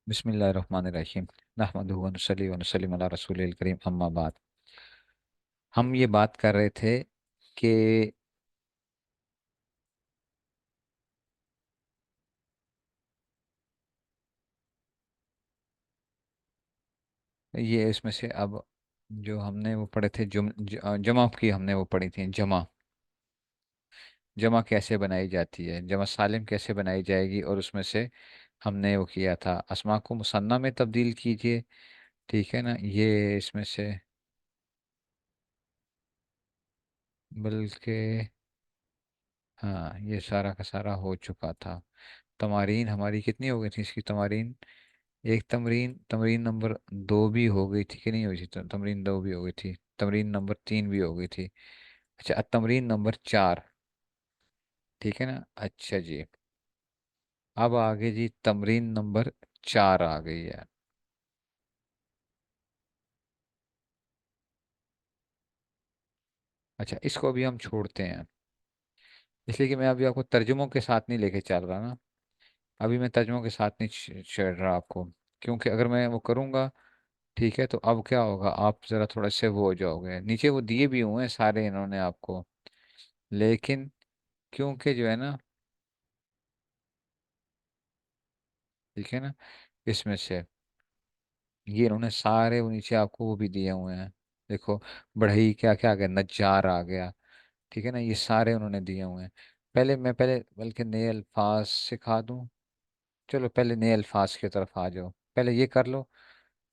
बिस्मिल्लाहिर्रहमानिर्रहीम। नहमदुहु व नुसल्ली व नुसल्लिमु अला रसूलिल करीम, अम्मा बाद। हम ये बात कर रहे थे कि ये इसमें से अब जो हमने वो पढ़े थे जमा की हमने वो पढ़ी थी। जमा जमा कैसे बनाई जाती है, जमा सालिम कैसे बनाई जाएगी, और उसमें से हमने वो किया था अस्मा को मुसन्ना में तब्दील कीजिए। ठीक है ना, ये इसमें से बल्कि हाँ, ये सारा का सारा हो चुका था। तमारीन हमारी कितनी हो गई थी इसकी तमारीन? एक तमरीन तमरीन नंबर 2 भी हो गई थी कि नहीं हुई थी? तमरीन 2 भी हो गई थी, तमरीन नंबर 3 भी हो गई थी। अच्छा, अब तमरीन नंबर 4। ठीक है ना, अच्छा जी। अब आगे जी तमरीन नंबर 4 आ गई है। अच्छा, इसको अभी हम छोड़ते हैं, इसलिए कि मैं अभी आपको तर्जुमों के साथ नहीं लेके चल रहा ना। अभी मैं तर्जुमों के साथ नहीं छेड़ रहा आपको, क्योंकि अगर मैं वो करूँगा, ठीक है, तो अब क्या होगा, आप ज़रा थोड़ा से वो हो जाओगे। नीचे वो दिए भी हुए हैं सारे इन्होंने आपको, लेकिन क्योंकि जो है ना, ठीक है ना, इसमें से ये इन्होंने सारे वो नीचे आपको वो भी दिए हुए हैं। देखो, बढ़ई क्या क्या आ गया, नज्जार आ गया। ठीक है ना, ये सारे उन्होंने दिए हुए हैं। पहले बल्कि नए अल्फाज सिखा दूं। चलो पहले नए अल्फाज की तरफ आ जाओ, पहले ये कर लो,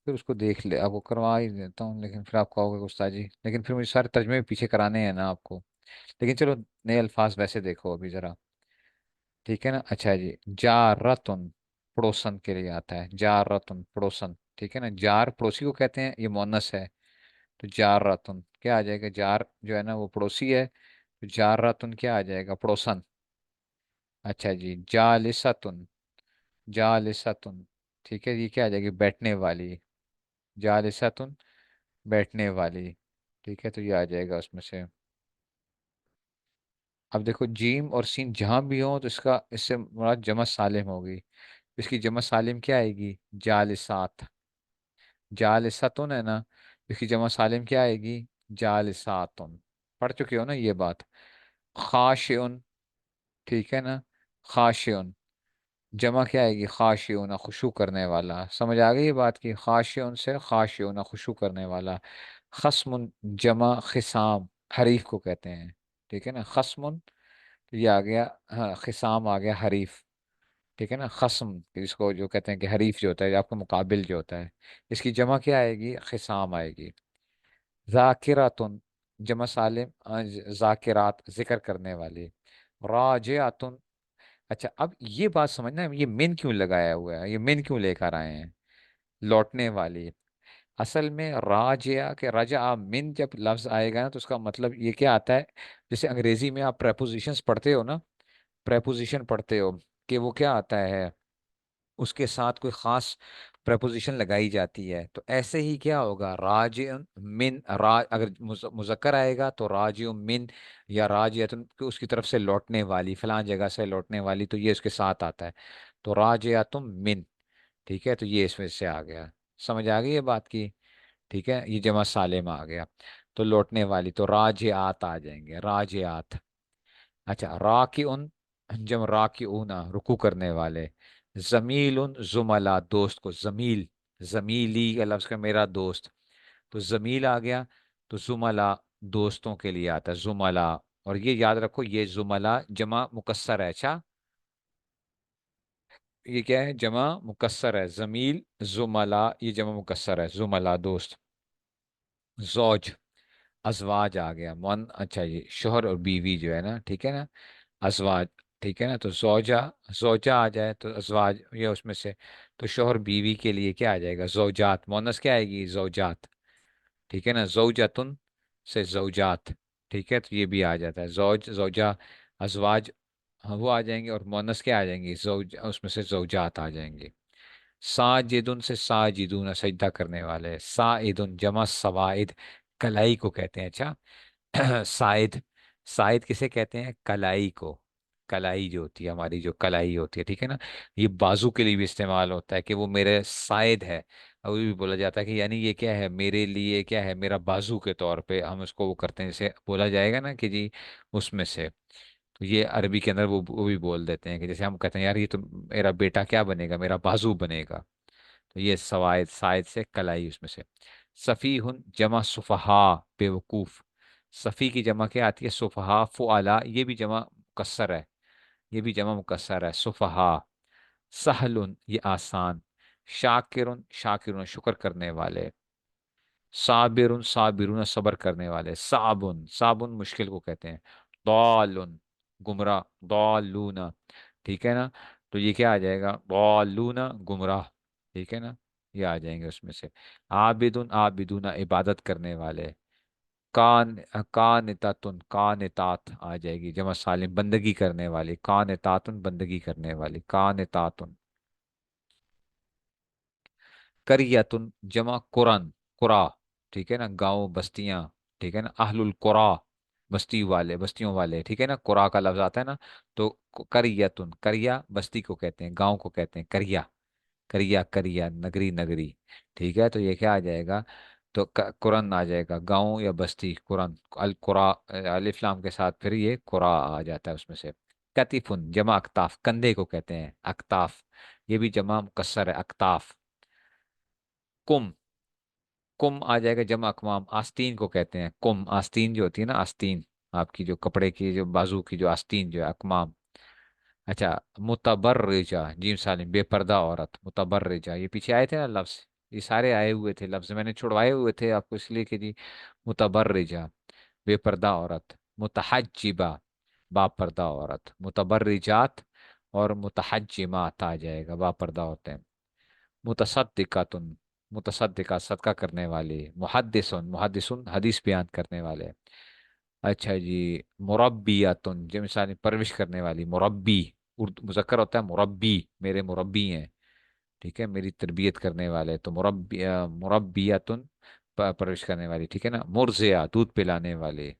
फिर उसको देख ले। अब वो करवा ही देता हूँ, लेकिन फिर आप कहोगे उस्ताद जी, लेकिन फिर मुझे सारे तर्जमे भी पीछे कराने हैं ना आपको। लेकिन चलो, नए अल्फाज वैसे देखो अभी ज़रा। ठीक है ना, अच्छा जी। जारतुन पड़ोसन के लिए आता है, जारतुन पड़ोसन। ठीक है ना, जार पड़ोसी को कहते हैं, ये मोनस है। तो जारतुन क्या आ जाएगा? जार जो है ना वो पड़ोसी है, तो जारतुन क्या आ जाएगा? पड़ोसन। अच्छा जी, जालिसतुन, जालिसतुन। ठीक है, ये क्या आ जाएगी? बैठने वाली। जालिसतुन, बैठने वाली। ठीक है, तो ये आ जाएगा उसमें से। अब देखो, जीम और सीन जहां भी हो तो इसका इससे मुराद जमा सालिम होगी। इसकी जमा सालिम क्या आएगी? जालिसात। जालिसातुन है ना, इसकी जमा सालिम क्या आएगी? जालिसातुन। पढ़ चुके हो ना ये बात? खाशिउन। ठीक है ना, खाशिउन, जमा क्या आएगी? खाशिउन, खुशू करने वाला। समझ आ गई ये बात की? खाशिउन से खाशिउन, खुशू करने वाला। खस्मुन, जमा खिसाम, हरीफ को कहते हैं। ठीक है ना, खस्मुन, ये आ गया। हाँ, खिसाम आ गया, हरीफ। ठीक है ना, खस्म इसको जो कहते हैं कि हरीफ जो होता है, आपका मुकाबिल जो होता है, इसकी जमा क्या आएगी? खिसाम आएगी। जाकिरातुन, जमा सालिम जाकिरात, जिक्र करने वाली। राजियातुन। अच्छा, अब ये बात समझना, ये मिन क्यों लगाया हुआ है, ये मिन क्यों लेकर आए हैं? लौटने वाली। असल में राजिया के राजा मिन जब लफ्ज आएगा ना, तो उसका मतलब ये क्या आता है? जैसे अंग्रेजी में आप प्रेपोजिशंस पढ़ते हो ना, प्रेपोजिशन पढ़ते हो, कि वो क्या आता है, उसके साथ कोई खास प्रपोजिशन लगाई जाती है। तो ऐसे ही क्या होगा, राजिउन मिन, अगर मुजक्कर आएगा तो राजिउन मिन, या राजियतुन कि उसकी तरफ से लौटने वाली, फलां जगह से लौटने वाली, तो ये उसके साथ आता है। तो राजियतुम मिन। ठीक है, तो ये इसमें से आ गया। समझ आ गई ये बात की? ठीक है, ये जमा सालेम आ गया। तो लौटने वाली, तो राजियात आ जाएंगे, राजियात। अच्छा, राकिउन, जब राकिऊना, रुकू करने वाले। जमीलुन, जुमला, दोस्त को जमील, जमीली का लफ्ज का मेरा दोस्त, तो जमील आ गया। तो जुमला दोस्तों के लिए आता है, जुमला। और ये याद रखो, ये जुमला जमा मुकस्सर है। अच्छा, ये क्या है? जमा मुकस्सर है। जमील, जुमला, ये जमा मुकस्सर है, जुमला दोस्त। जौज, अजवाज आ गया मन। अच्छा, ये शोहर और बीवी जो है ना, ठीक है ना, अजवाज। ठीक है ना, तो जोजा, जोजा आ जाए तो अजवाज ये उसमें से। तो शोहर बीवी के लिए क्या आ जाएगा? जोजात। मोनस क्या आएगी? जोजात। ठीक है ना, जोजातुन से जोजात। ठीक है, तो ये भी आ जाता है, जोज, जोजा, अजवाज। हाँ, वो आ जाएंगे, और मोनस क्या आ जाएंगी? जोज, उसमें से जोजात आ जाएंगे। साजिदुन से साजिदून, सजदा करने वाले। साइदुन, जमा सवाइद, कलाई को कहते हैं। अच्छा, साइद, साइद किसे कहते हैं? कलाई को। कलाई जो होती है, हमारी जो कलाई होती है, ठीक है ना, ये बाजू के लिए भी इस्तेमाल होता है कि वो मेरे शायद है। और ये भी बोला जाता है कि यानी ये क्या है, मेरे लिए क्या है, मेरा बाजू के तौर पे हम उसको वो करते हैं, जैसे बोला जाएगा ना कि जी उसमें से। तो ये अरबी के अंदर वो भी बोल देते हैं कि जैसे हम कहते हैं यार ये तो मेरा बेटा क्या बनेगा, मेरा बाजू बनेगा। तो ये सवायद शायद से कलाई उसमें से। सफीहुन जमा सुफहा, बेवकूफ। सफी की जमा क्या आती है, सुफहा, फुआला, ये भी जमा मुकस्सर है, ये भी जमा मुकस्सर है, सुफहा। सहलुन ये आसान। शाकिरुन, शाकिरुन शुक्र करने वाले। साबिरुन, साबिरुन सब्र करने वाले। साबुन, साबुन मुश्किल को कहते हैं। दालुन गुमराह, दालूना, ठीक है ना। तो ये क्या आ जाएगा, दालूना गुमराह, ठीक है ना, ये आ जाएंगे उसमें से। आबिदुन, आबिदूना इबादत करने वाले। कान, कानितातुन, कानितात आ जाएगी जमा सालिम, बंदगी करने वाली। कानितातुन बंदगी करने वाली, कानितातुन। करियतुन जमा कुरन, कुरा, ठीक है ना, गांव बस्तियां, ठीक है ना, अहलुल कुरा, बस्ती वाले, बस्तियों वाले, ठीक है ना, कुरा का लफ्ज आता है ना। तो करियतुन, करिया बस्ती को कहते हैं, गांव को कहते हैं करिया। करिया, करिया नगरी, नगरी, ठीक है। तो ये क्या आ जाएगा, तो कुरन आ जाएगा, गांव या बस्ती, कुरन, अल कुरा, अलिफ लाम के साथ फिर ये कुरा आ जाता है उसमें से। कतिफुन जमा अक्ताफ, कंधे को कहते हैं अक्ताफ, ये भी जमा मुकस्सर है, अक्ताफ। कुम, कुम आ जाएगा जमा अकवाम, आस्तीन को कहते हैं कुम, आस्तीन जो होती है ना, आस्तीन, आपकी जो कपड़े की जो बाजू की जो आस्तीन जो है, अकमाम। अच्छा, मुतबर्रिजा, जीम सालिम बेपर्दा औरत, मुतबर्रिजा, ये पीछे आए थे ना लफ्ज, ये सारे आए हुए थे लफ्ज, मैंने छुड़वाए हुए थे आपको इसलिए कि जी मुतबर्रिजा बेपर्दा औरत। मुतहज्जिबा बापर्दा औरत। मुतबर्रिजात और मुतहज्जिमात आ जाएगा, बापर्दा औरतें। मुतसद्दिकातुन, मुतसद्दिका सदका करने वाली। मुहद्दिसुन, मुहद्दिसुन हदीस बयान करने वाले। अच्छा जी, मुरब्बियातुन जो मिसाल परवरिश करने वाली, मुरब्बी, उर्दू मुजक्कर होता है मुरब्बी, मेरे मुरब्बी हैं, ठीक है, मेरी तरबियत करने वाले। तो मुरब्बी, मुरब्बियातुन परवरिश करने वाली, ठीक है ना। मुर्जिया दूध पिलाने वाले।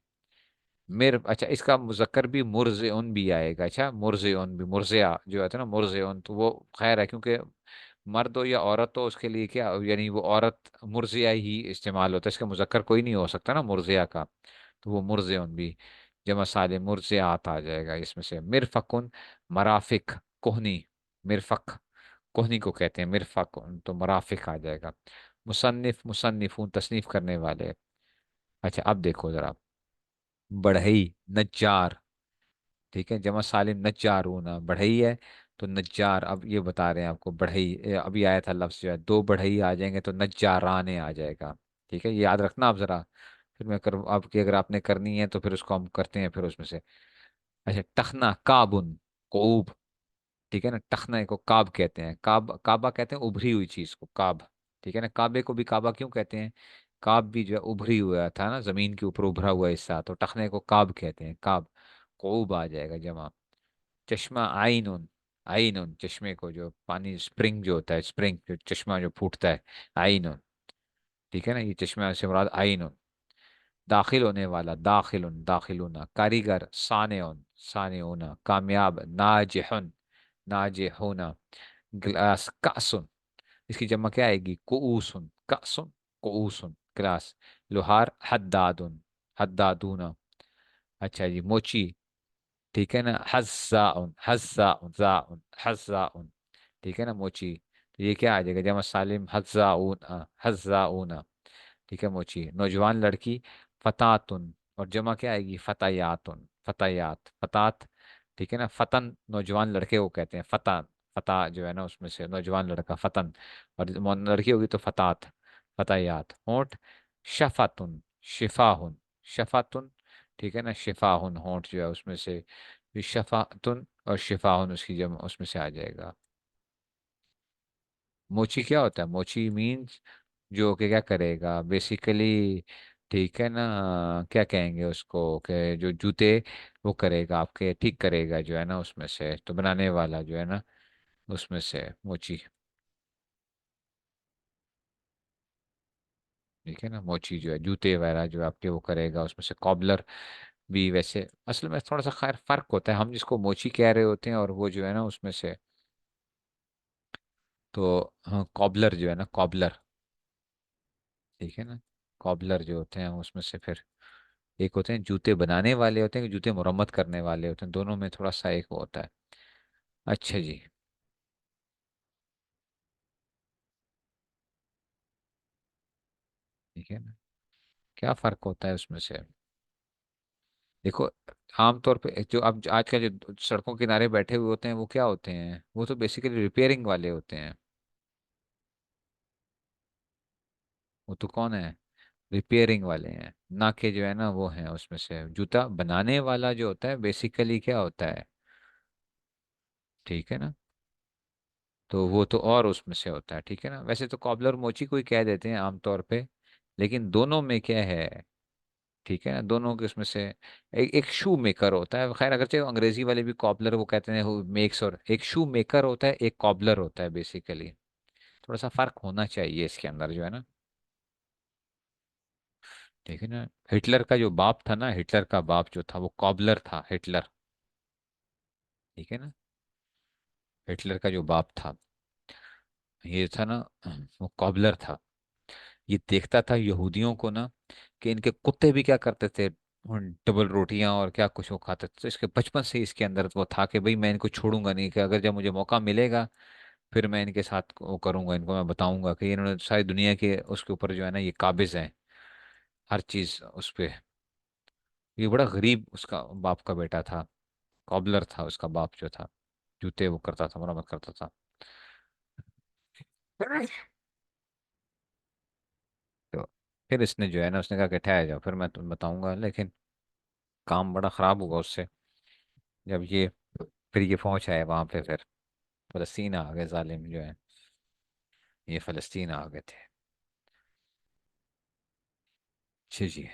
मेर, अच्छा इसका मुजक्कर भी मुर्जिउन भी आएगा, अच्छा मुर्जिउन भी, मुर्जिया जो होता है ना मुर्जिउन, तो वो खैर है क्योंकि मर्द हो या औरत हो उसके लिए क्या, यानी वो औरत मुर्जिया ही इस्तेमाल होता है, इसका मुजक्कर कोई नहीं हो सकता ना मुर्जिया का। तो वो मुर्जिउन भी जमा साले मुर्जियात आ जाएगा इसमें से। मिरफकुन, मराफिक, कोहनी, मिरफक कोहनी को कहते हैं मिरफक, तो मराफिक आ जाएगा। मुसन्निफ, मुसन्निफून तसनीफ करने वाले। अच्छा अब देखो जरा, बढ़ई, नज्जार, ठीक है, जमा सालिम नज्जारूना, बढ़ई है तो नज्जार। अब ये बता रहे हैं आपको बढ़ई, अभी आया था लफ्ज जो है, दो बढ़ई आ जाएंगे तो नज्जाराने आ जाएगा, ठीक है, ये याद रखना आप जरा। फिर मैं कर आपकी अगर आपने करनी है तो फिर उसको हम करते हैं फिर उसमें से। अच्छा, टखना, काबुन, कूब, ठीक है ना, टखना को काब कहते हैं, काब, काबा कहते हैं उभरी हुई चीज को, काब, ठीक है ना। काबे को भी काबा क्यों कहते हैं, काब भी जो है उभरी हुआ था ना, जमीन के ऊपर उभरा हुआ हिस्सा, तो टखने को काब कहते हैं, काब। कूब आ जाएगा जमा। चश्मा, आइनुन, आइनुन चश्मे को, जो पानी स्प्रिंग जो होता है, स्प्रिंग जो चश्मा जो फूटता है, आइनुन, ठीक है ना, ये चश्मा से मुराद आइनुन। दाखिल होने वाला, दाखिलुन, दाखिलूना। कारीगर, सानेउन, सानेउना। कामयाब, नाजिहुन, नाजिहुना। ग्लास, कासुन, इसकी जमा क्या आएगी, कुऊसुन, कासुन, कुऊसुन ग्लास। लोहार, हद्दादुन, हद्दादूना। अच्छा जी, मोची, ठीक है ना, हज़्ज़ाउन, हज़्ज़ाउन, ज़ाउन, हज़्ज़ाउन, ठीक है ना, मोची। तो ये क्या आ जाएगा, जमा सालिम हज़्ज़ाउन, हज़्ज़ाउना, ठीक है, मोची। नौजवान लड़की, फतातुन, और जमा क्या आएगी, फतायातुन, फतायात, फतात, ठीक है ना। फतन नौजवान लड़के को कहते हैं, फतन, फता जो है ना उसमें से नौजवान लड़का फतन, और लड़की होगी तो फतात, फतायात। होंठ, शफातुन, शिफाहुन, शफातुन, ठीक है ना, शिफाहुन होंठ जो है उसमें से, भी शफातुन और शिफाहुन उसकी जमा उसमें से आ जाएगा। मोची क्या होता है, मोची मीन्स जो कि क्या करेगा बेसिकली, ठीक है ना, क्या कहेंगे उसको कि जो जूते वो करेगा आपके, ठीक करेगा जो है ना उसमें से, तो बनाने वाला जो है ना उसमें से मोची, ठीक है ना, मोची जो है जूते वगैरह जो आपके वो करेगा उसमें से। कॉबलर, भी वैसे असल में थोड़ा सा खैर फर्क होता है, हम जिसको मोची कह रहे होते हैं और वो जो है ना उसमें से। तो हाँ, कॉबलर जो है ना, कॉबलर, ठीक है ना, कॉबलर जो होते हैं उसमें से फिर एक होते हैं जूते बनाने वाले, होते हैं जूते मुरम्मत करने वाले होते हैं, दोनों में थोड़ा सा एक वो होता है। अच्छा जी। ठीक है ना, क्या फर्क होता है उसमें से? देखो, आमतौर पे जो अब आजकल जो सड़कों के किनारे बैठे हुए होते हैं वो क्या होते हैं, वो तो बेसिकली रिपेयरिंग वाले होते हैं। वो तो कौन है, रिपेयरिंग वाले हैं, ना कि जो है ना वो हैं उसमें से। जूता बनाने वाला जो होता है बेसिकली क्या होता है, ठीक है ना, तो वो तो और उसमें से होता है, ठीक है ना। वैसे तो कॉबलर मोची को ही कह देते हैं आमतौर पे, लेकिन दोनों में क्या है, ठीक है ना, दोनों के उसमें से एक शू मेकर होता है। खैर अगरचे अंग्रेजी वाले भी कॉबलर वो कहते हैं मेक्स, और एक शू मेकर होता है, एक कॉबलर होता है बेसिकली। थोड़ा सा फर्क होना चाहिए इसके अंदर जो है ना, ठीक है ना। हिटलर का जो बाप था ना, हिटलर का बाप जो था वो कॉबलर था, हिटलर, ठीक है ना। हिटलर का जो बाप था ये था ना, वो कॉबलर था। ये देखता था यहूदियों को ना, कि इनके कुत्ते भी क्या करते थे, डबल रोटियां और क्या कुछ वो खाते थे। तो इसके बचपन से इसके अंदर वो था कि भाई मैं इनको छोड़ूंगा नहीं, कि अगर जब मुझे मौका मिलेगा फिर मैं इनके साथ वो करूंगा, इनको मैं बताऊंगा कि इन्होंने सारी दुनिया के उसके ऊपर जो है ना ये काबिज हैं, हर चीज उस पे। ये बड़ा गरीब उसका बाप का बेटा था, कॉबलर था उसका बाप जो था, जूते वो करता था, मरम्मत करता था। तो फिर इसने जो है ना उसने कहा कि ठहर जाओ, फिर मैं तुम्हें बताऊंगा, लेकिन काम बड़ा खराब हुआ उससे। जब ये फिर ये पहुंच आए वहां पे, फिर फलस्तीन आ गए जालिम जो है, ये फलस्तीन आ गए थे। अच्छा जी।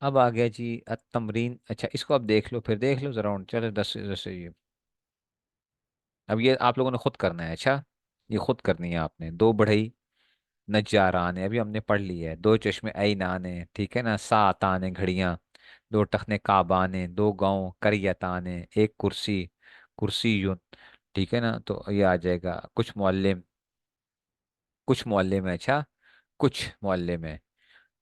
अब आ गया जी तमरीन। अच्छा इसको अब देख लो, फिर देख लो जरा, चलो 10 ये। अब ये आप लोगों ने खुद करना है, अच्छा ये खुद करनी है आपने। दो बढ़ई नजारान है, अभी हमने पढ़ लिया है। दो चश्मे ऐनान है, ठीक है ना। सात आने घड़ियां, दो टखने काबान है, दो गाँव करियतान है, एक कुर्सी, कुर्सी यून, ठीक है ना। तो ये आ जाएगा कुछ मुअल्लिम, कुछ मुअल्लिम है, अच्छा कुछ मुअल्लिम है।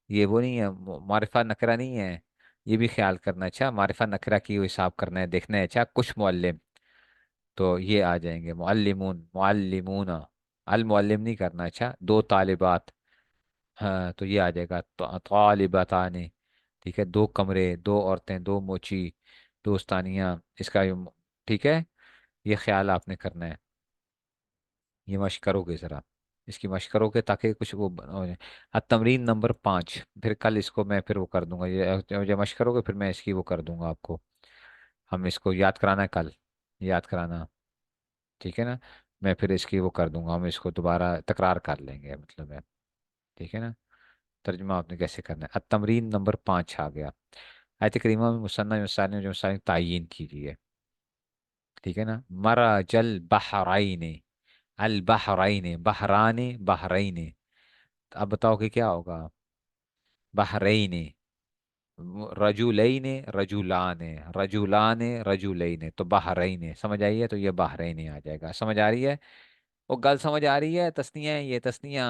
ये वो नहीं है, मारिफा नकरा नहीं है, ये भी ख्याल करना। अच्छा मारिफा नकरा की हिसाब करना है, देखना है। अच्छा कुछ मुअल्लिम, तो ये आ जाएंगे मुअल्लिमून, मुअल्लिमूना, अल मुअल्लिम नहीं करना। अच्छा दो तालिबात, हाँ तो ये आ जाएगा तालिबातानी, ठीक है। दो कमरे, दो औरतें, दो मोची, दोस्तानियाँ, इसका ठीक है। ये ख्याल आपने करना है, ये मश करोगे ज़रा, इसकी मश करोगे ताकि कुछ वो हो जाए। तमरीन नंबर 5, फिर कल इसको मैं फिर वो कर दूंगा, ये जब मश करोगे फिर मैं इसकी वो कर दूंगा आपको। हम इसको याद कराना है कल, याद कराना, ठीक है ना। मैं फिर इसकी वो कर दूंगा, हम इसको दोबारा तकरार कर लेंगे मतलब है, ठीक है ना। तर्जुमा आपने कैसे करना है। तमरीन नंबर 5 आ गया। आयत करीमा में मुसन्ना मिसाल जो मिसाल तायीन कीजिए, ठीक है ना। मरा जल बहराइन, अल बहराइन, बहरान बहराइन। अब बताओ कि क्या होगा, बहरैन, रजुलैन रजुलान, रजुलान रजुलैन, तो बहरैन समझ आई है, तो ये बहरैन आ जाएगा। समझ आ रही है, वो गल समझ आ रही है, तस्निया है ये तस्निया।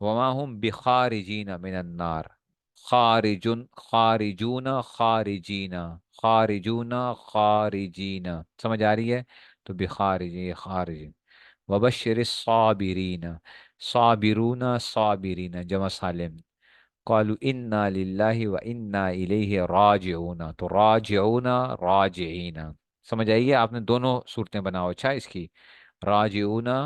वमा हुम बिखारिजीना मिनन नार, खारिजुन खारिजूना खारिजीना, खारिजूना खारिजीना, समझ आ रही है। तो बिखारिजी खारिजीन। वबश्शिर साबिरीना, साबिरूना साबिरीना जमा सालिम। कालू इन्ना लिल्लाहि व इन्ना इलैहि राजिऊना, तो राजिऊना राजिईना। समझ आइए, आपने दोनों सूरतें बनाओ अच्छा इसकी, राजिऊना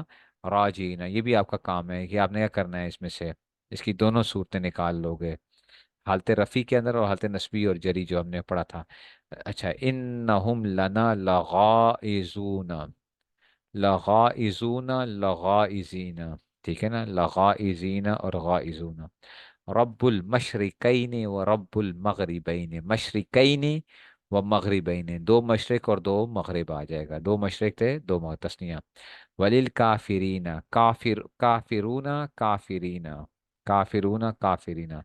राजीना। ये भी आपका काम है कि आपने क्या करना है इसमें से, इसकी दोनों सूरतें निकाल लोगे, हालत रफ़ी के अंदर और हालत नस्बी और जरी जो हमने पढ़ा था। अच्छा इन्नहुम लना लगाइजूना, लगाइजूना लगाइजीना, ठीक है ना। लगाइजीना और गाइजूना। रब्बुल मशरिकैन व रब्बुल मगरिबैन, मशरिकैन व मगरिबैन, दो मशरिक और दो मगरिब आ जाएगा, दो मशरिक थे दो तस्निया। वलिल काफिरीना, काफिर काफिरूना काफिरीना, काफिरूना काफिरीना।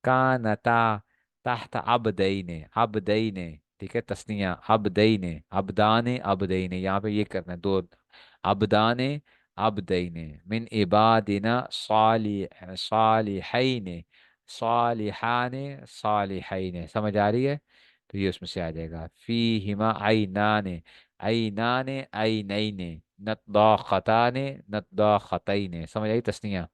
कानता तहत अबदईने अबदईने, ठीक है, तस्निया अबदईने, अबदाने अबदईने, यहाँ पे ये करना है दो, अबदाने अबदईने, मिन इबादिना सालिहैने, सालिहाने सालिहैने, समझ आ रही है? तो ये उसमें से आ जाएगा। फी हिमा आइनाने, आइनाने आइनैने, नद्दाखताने नद्दाखतैने, समझ आई तस्निया?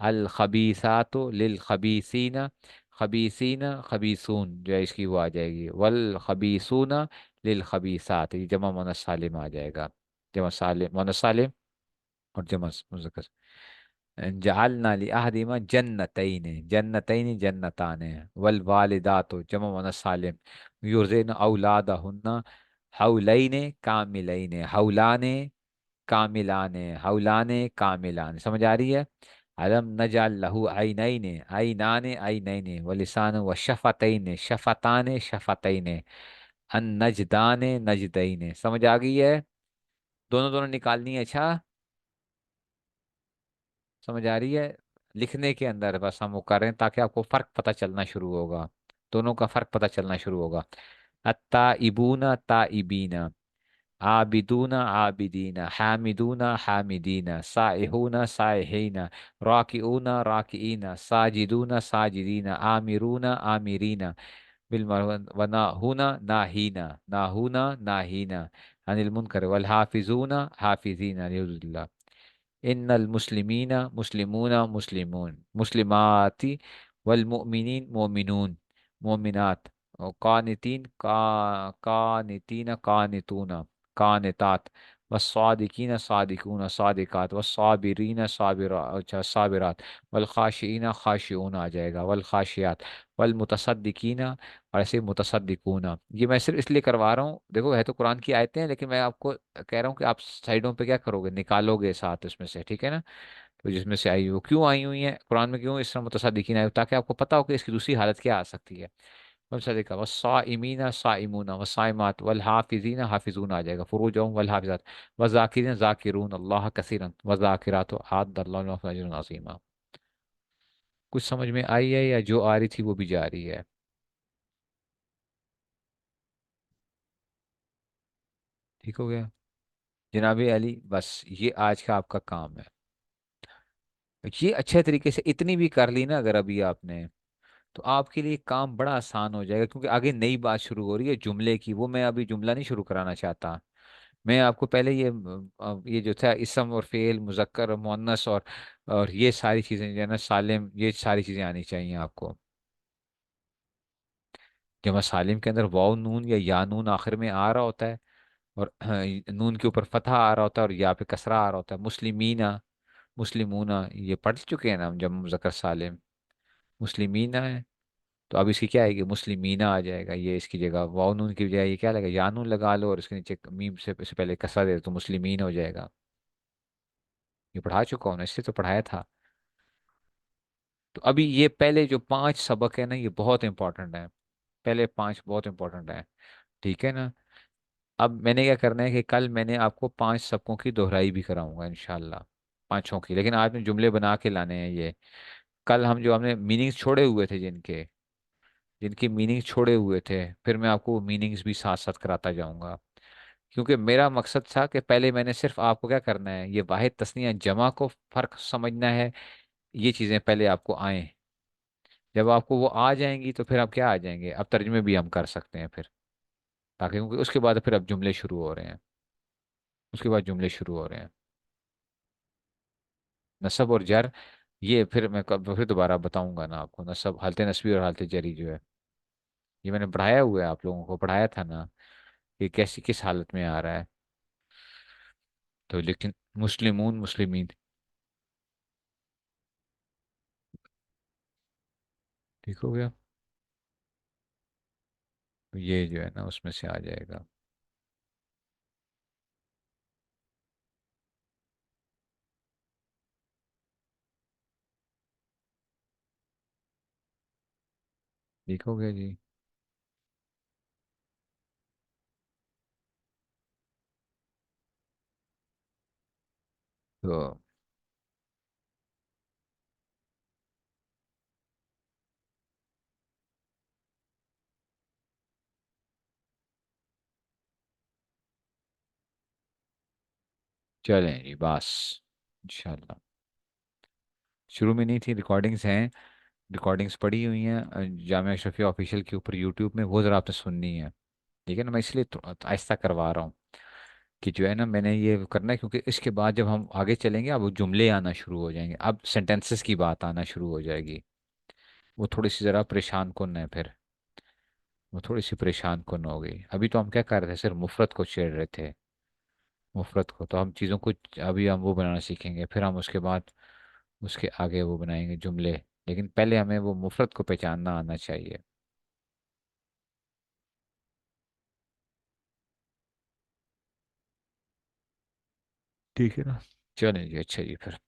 अल खबीसातो लिल खबीसीना, खबीसीना खबीसून जो है इसकी वो आ जाएगी, वल खबीसूना लिल खबीसात, ये जमा मुअन्नस सालिम आ जाएगा। जमा सालिम मुअन्नस सालिम और जमा मुज़क्कर। जअलना लि अहदिमा जन्नतैन, जन्नतैन जन्नतान, वल वालिदातु जमा मुअन्नस सालिम युर्ज़िन औलादहुन्ना हौलैन कामिलैन, हौलाने कामिलाने, हौलाने कामिलान, समझ आ रही है? अलम नजाल लहू आइनैन, आइनाने आइनैन, व लिसान व शफतैन, शफताने शफतैन, अन नजदाने नजदैन, समझ आ गई है? दोनों दोनों निकालनी है, अच्छा? समझ आ रही है? लिखने के अंदर बस हम वो कर रहे हैं ताकि आपको फर्क पता चलना शुरू होगा, दोनों का फर्क पता चलना शुरू होगा। अत्ताइबूना ताइबीना, आबिदूना आबिदीना, हामिदूना हामिदीना, साइहूना साइहीना, राकिऊना राकीना, साजिदूना साजिदीना, आमिरूना आमिरीना, बिल व नाहूना नाहीना, नाहूना नाहीना, अनिल मुनकर, वल हाफिजूना हाफिजीना लिल्लाह, इन्नल मुस्लिमीना मुस्लिमूना मुस्लिमून, मुस्लिमाती, वल मुमिनीन मोमिनून मोमिनात, और कानितीन कानितीन कानितूना कानितात, वस्सादिकीन सादिकून सादिकात, वस्साबिरीन साबिरा, अच्छा साबिरात, वल खाशिईन खाशिऊन आ जाएगा, वल खाशियात, वल मुतसद्दिकीन, और ऐसे मुतसद्दिकून। ये मैं सिर्फ इसलिए करवा रहा हूँ, देखो है तो कुरान की आयतें हैं, लेकिन मैं आपको कह रहा हूँ कि आप साइडों पे क्या करोगे, निकालोगे साथ इसमें से, ठीक है ना? तो जिसमें से आई वो क्यों आई हुई है कुरान में, क्यों इस तरह मुतसद्दिकीन आई, ताकि आपको पता हो कि इसकी दूसरी हालत क्या आ सकती है। वसदिका वस्साइमीना साइमूना वसाइमात वल हाफिजीना हाफिजून आ जाएगा, फुरूजहुम वल हाफिजात, वज़ाकिरीन ज़ाकिरून अल्लाह कसीरन वज़ाकिरात अअद्दल्लाहु लहुम अजरन अज़ीमा। कुछ समझ में आई है या जो आ रही थी वो भी जा रही है? ठीक हो गया जनाबी अली? बस ये आज का आपका काम है। ये अच्छे तरीके से इतनी भी कर ली ना अगर अभी आपने, तो आपके लिए काम बड़ा आसान हो जाएगा, क्योंकि आगे नई बात शुरू हो रही है जुमले की, वो मैं अभी जुमला नहीं शुरू कराना चाहता। मैं आपको पहले ये जो था इसम और फेल मुजक्कर और मुअन्नस और ये सारी चीजें जो है ना सालिम, ये सारी चीजें आनी चाहिए आपको। जमा सालिम के अंदर वाव नून या नून आखिर में आ रहा होता है, और नून के ऊपर फतहा आ रहा होता है, और या पे कसरा आ रहा होता है। मुस्लिमीना, मुस्लिमूना, ये पढ़ चुके हैं ना हम, जब मुजक्कर सालिम मुस्लिमीना है, तो अब इसकी क्या आएगी, मुस्लिमीना आ जाएगा। ये इसकी जगह वाव नून की बजाय ये क्या लगा, या नून लगा लो, और इसके नीचे मीम से पहले कसरा दे दो, तो मुस्लिमीन हो जाएगा। ये पढ़ा चुका हूँ ना, इससे तो पढ़ाया था। तो अभी ये पहले जो 5 सबक है ना, ये बहुत इंपॉर्टेंट है, पहले 5 बहुत इंपॉर्टेंट है, ठीक है ना? अब मैंने क्या करना है कि कल मैंने आपको 5 सबकों की दोहराई भी कराऊंगा इंशाल्लाह, पांचों की, लेकिन आज में जुमले बना के लाने हैं ये। कल हम जो हमने मीनिंग्स छोड़े हुए थे, जिनके जिनकी मीनिंग्स छोड़े हुए थे, फिर मैं आपको मीनिंग्स भी साथ साथ कराता जाऊंगा। क्योंकि मेरा मकसद था कि पहले मैंने सिर्फ आपको क्या करना है, ये वाहिद तस्नीया जमा को फर्क समझना है, ये चीज़ें पहले आपको आए। जब आपको वो आ जाएंगी तो फिर आप क्या आ जाएंगे, अब तर्जुमे भी हम कर सकते हैं फिर, ताकि क्योंकि उसके बाद फिर अब जुमले शुरू हो रहे हैं, उसके बाद जुमले शुरू हो रहे हैं। नसब और जर, ये फिर मैं कब फिर दोबारा बताऊंगा ना आपको, नसब हालत नस्बी और हालत जरी जो है, ये मैंने पढ़ाया हुआ है, आप लोगों को पढ़ाया था ना, कि कैसी किस हालत में आ रहा है। तो लेकिन मुस्लिमून मुस्लिमीन, ठीक हो गया? तो ये जो है ना उसमें से आ जाएगा। ठीक हो गया जी। तो चलें जी बस, इंशाल्लाह। शुरू में नहीं थी, रिकॉर्डिंग्स हैं, रिकॉर्डिंग्स पड़ी हुई हैं जामिया अशरफिया ऑफिशियल के ऊपर यूट्यूब में, वो ज़रा आपने सुननी है। ठीक है ना, मैं इसलिए आहिस्ता करवा रहा हूँ कि जो है ना, मैंने ये करना है, क्योंकि इसके बाद जब हम आगे चलेंगे अब वो जुमले आना शुरू हो जाएंगे, अब सेंटेंसेस की बात आना शुरू हो जाएगी। वो थोड़ी सी ज़रा परेशान कुन है फिर, वो थोड़ी सी परेशान कुन हो गई। अभी तो हम क्या कर रहे थे, सिर्फ मुफरत को छेड़ रहे थे, मुफरत को। तो हम चीज़ों को अभी हम वो बनाना सीखेंगे, फिर हम उसके बाद उसके आगे वो बनाएंगे जुमले। लेकिन पहले हमें वो मुफरत को पहचानना आना चाहिए। ठीक है ना, चलें जी, अच्छा जी फिर।